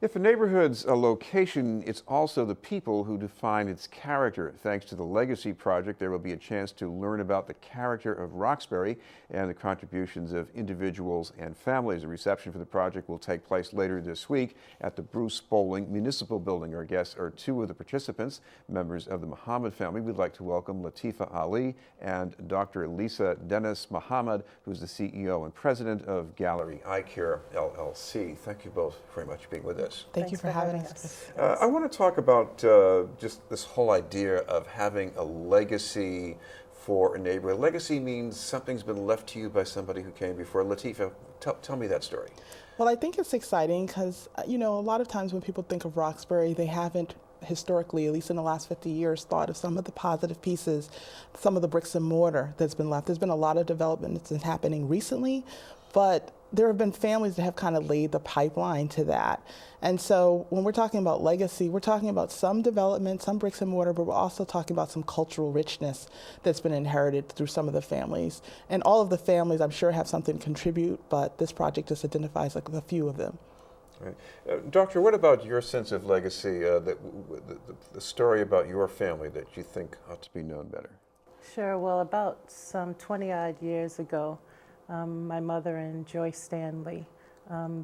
If a neighborhood's a location, it's also the people who define its character. Thanks to the Legacy Project, there will be a chance to learn about the character of Roxbury and the contributions of individuals and families. A reception for the project will take place later this week at the Bruce Bowling Municipal Building. Our guests are two of the participants, members of the Mohammed family. We'd like to welcome Latifa Ali and Dr. Lesa Dennis-Mahamed, who's the CEO and president of Gallery Eye Care, LLC. Thank you both very much for being with us. Thank you for having us. I want to talk about just this whole idea of having a legacy for a neighborhood. Legacy means something's been left to you by somebody who came before. Latifa, tell me that story. Well, I think it's exciting because, a lot of times when people think of Roxbury, they haven't historically, at least in the last 50 years, thought of some of the positive pieces, some of the bricks and mortar that's been left. There's been a lot of development that's been happening recently, but there have been families that have kind of laid the pipeline to that. And so when we're talking about legacy, we're talking about some development, some bricks and mortar, but we're also talking about some cultural richness that's been inherited through some of the families. And all of the families, I'm sure, have something to contribute, but this project just identifies like a few of them. Right. Doctor, what about your sense of legacy, the story about your family that you think ought to be known better? Sure. Well, about some 20-odd years ago, my mother and Joyce Stanley,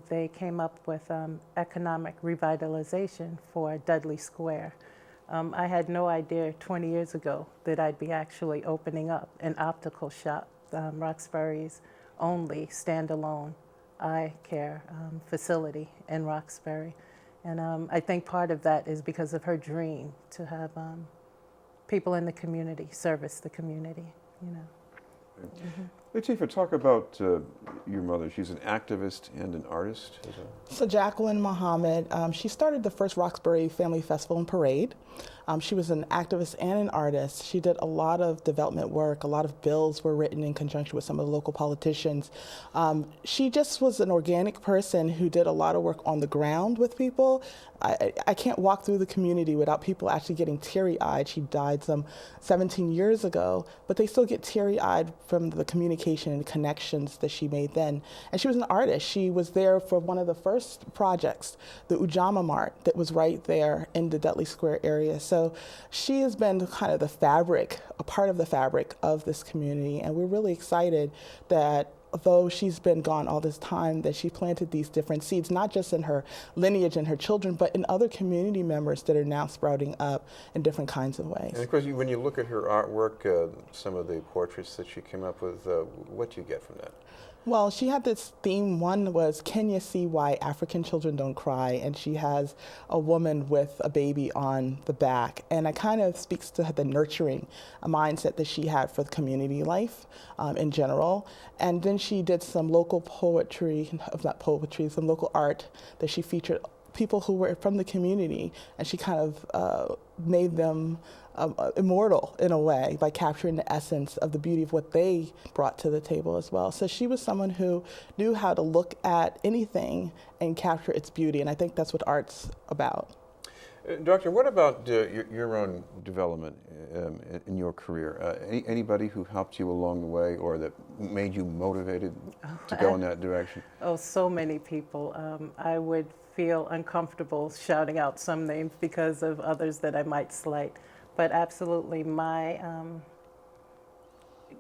they came up with economic revitalization for Dudley Square. I had no idea 20 years ago that I'd be actually opening up an optical shop, Roxbury's only standalone eye care facility in Roxbury. And I think part of that is because of her dream to have people in the community service the community, Latifa, talk about your mother. She's an activist and an artist. So Jacqueline Mohammed, she started the first Roxbury Family Festival and Parade. She was an activist and an artist. She did a lot of development work. A lot of bills were written in conjunction with some of the local politicians. She just was an organic person who did a lot of work on the ground with people. I can't walk through the community without people actually getting teary-eyed. She died some 17 years ago, but they still get teary-eyed from the communication and connections that she made then. And she was an artist. She was there for one of the first projects, the Ujamaa Mart, that was right there in the Dudley Square area. So she has been kind of the fabric, a part of the fabric of this community. And we're really excited that although she's been gone all this time, that she planted these different seeds, not just in her lineage and her children, but in other community members that are now sprouting up in different kinds of ways. And of course, when you look at her artwork, some of the portraits that she came up with, what do you get from that? Well, she had this theme. One was, can you see why African children don't cry? And she has a woman with a baby on the back. And it kind of speaks to the nurturing mindset that she had for the community life in general. And then she did some local poetry, not poetry, some local art that she featured people who were from the community. And she kind of made them immortal in a way by capturing the essence of the beauty of what they brought to the table as well. So she was someone who knew how to look at anything and capture its beauty, and I think that's what art's about. Doctor, what about your own development in your career? Anybody who helped you along the way or that made you motivated to go in that direction? Oh, so many people. I would feel uncomfortable shouting out some names because of others that I might slight. But absolutely, my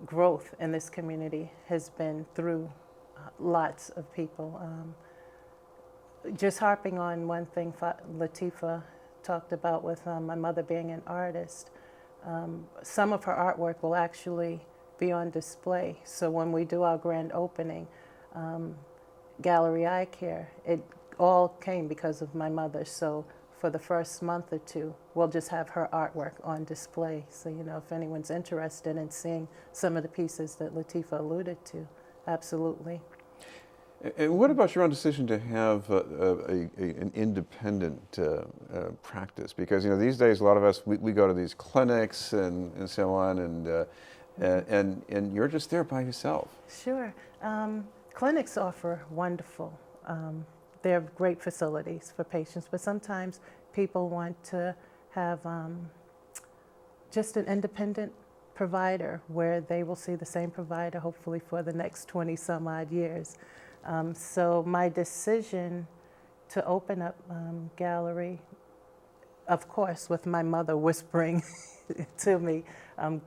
growth in this community has been through lots of people. Just harping on one thing Latifa talked about with my mother being an artist, some of her artwork will actually be on display. So when we do our grand opening, Gallery Eye Care, it all came because of my mother. So for the first month or two, we'll just have her artwork on display. So, if anyone's interested in seeing some of the pieces that Latifa alluded to, absolutely. And what about your own decision to have an independent practice? Because, these days a lot of us, we go to these clinics and so on, and you're just there by yourself. Sure. Clinics offer wonderful they're great facilities for patients, but sometimes people want to have just an independent provider where they will see the same provider hopefully for the next 20 some odd years. So my decision to open up gallery, of course, with my mother whispering to me,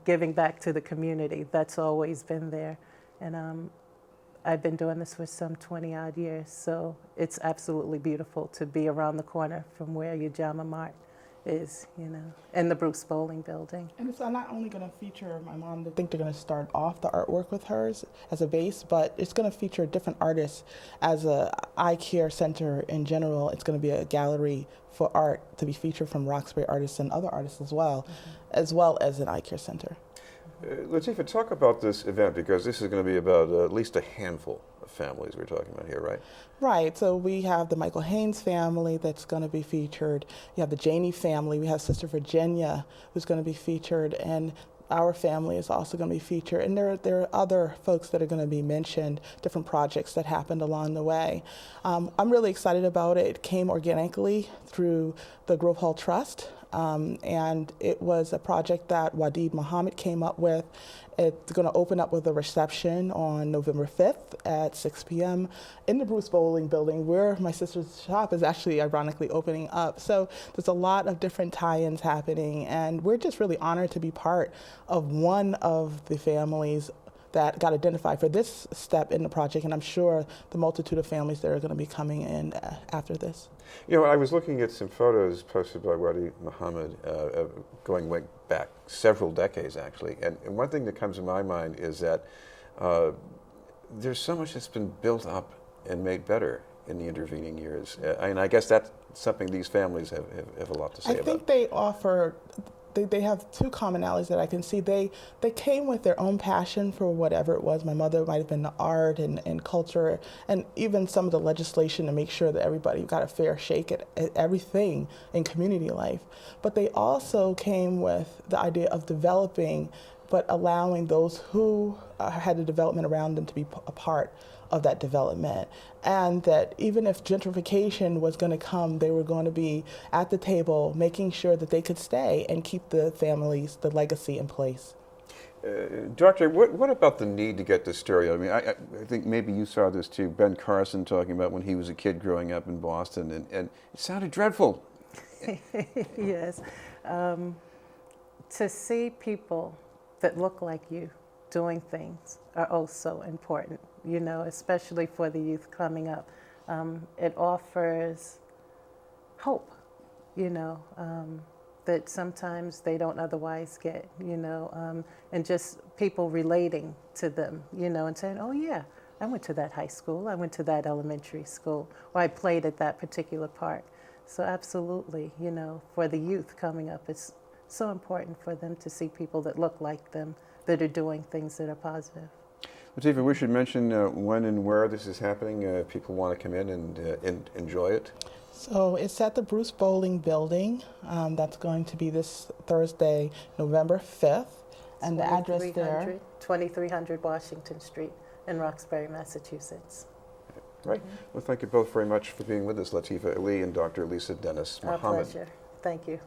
giving back to the community. That's always been there. And I've been doing this for some 20-odd years, so it's absolutely beautiful to be around the corner from where your Jama Mart is, you know, in the Bruce Bowling building. And it's not only going to feature my mom. I think they're going to start off the artwork with hers as a base, but it's going to feature different artists as a eye care center in general. It's going to be a gallery for art to be featured from Roxbury artists and other artists as well as an eye care center. Latifa, talk about this event, because this is going to be about at least a handful of families we're talking about here, right? Right. So we have the Michael Haynes family that's going to be featured. You have the Janey family. We have Sister Virginia who's going to be featured, and our family is also going to be featured. And there are other folks that are going to be mentioned, different projects that happened along the way. I'm really excited about it. It came organically through the Grove Hall Trust. And it was a project that Mohammed came up with. It's going to open up with a reception on November 5th at 6 p.m. in the Bruce Bowling building, where my sister's shop is actually ironically opening up. So there's a lot of different tie-ins happening, and we're just really honored to be part of one of the families that got identified for this step in the project, and I'm sure the multitude of families that are going to be coming in after this. You know, I was looking at some photos posted by Mohammed going way back several decades, actually, and one thing that comes to my mind is that there's so much that's been built up and made better in the intervening years, and I guess that's something these families have a lot to say about. I think they offer. They have two commonalities that I can see. They came with their own passion for whatever it was. My mother might have been the art and culture, and even some of the legislation to make sure that everybody got a fair shake at everything in community life. But they also came with the idea of developing, but allowing those who had the development around them to be a part of that development, and that even if gentrification was going to come, they were going to be at the table making sure that they could stay and keep the families, the legacy in place. Doctor, what about the need to get this story? I mean, I think maybe you saw this too, Ben Carson talking about when he was a kid growing up in Boston, and it sounded dreadful. Yes. To see people that look like you doing things are also important, you know, especially for the youth coming up. It offers hope, you know, that sometimes they don't otherwise get, you know, and just people relating to them, you know, and saying, oh yeah, I went to that high school, I went to that elementary school, or I played at that particular park. So absolutely, you know, for the youth coming up, it's so important for them to see people that look like them, that are doing things that are positive. Latifa, we should mention when and where this is happening. If people want to come in and enjoy it. So it's at the Bruce Bowling building. That's going to be this Thursday, November 5th. And the address there? 2300 Washington Street in Roxbury, Massachusetts. Right. Well, thank you both very much for being with us, Latifa Ali and Dr. Lesa Dennis-Mahamed. Our pleasure. Thank you.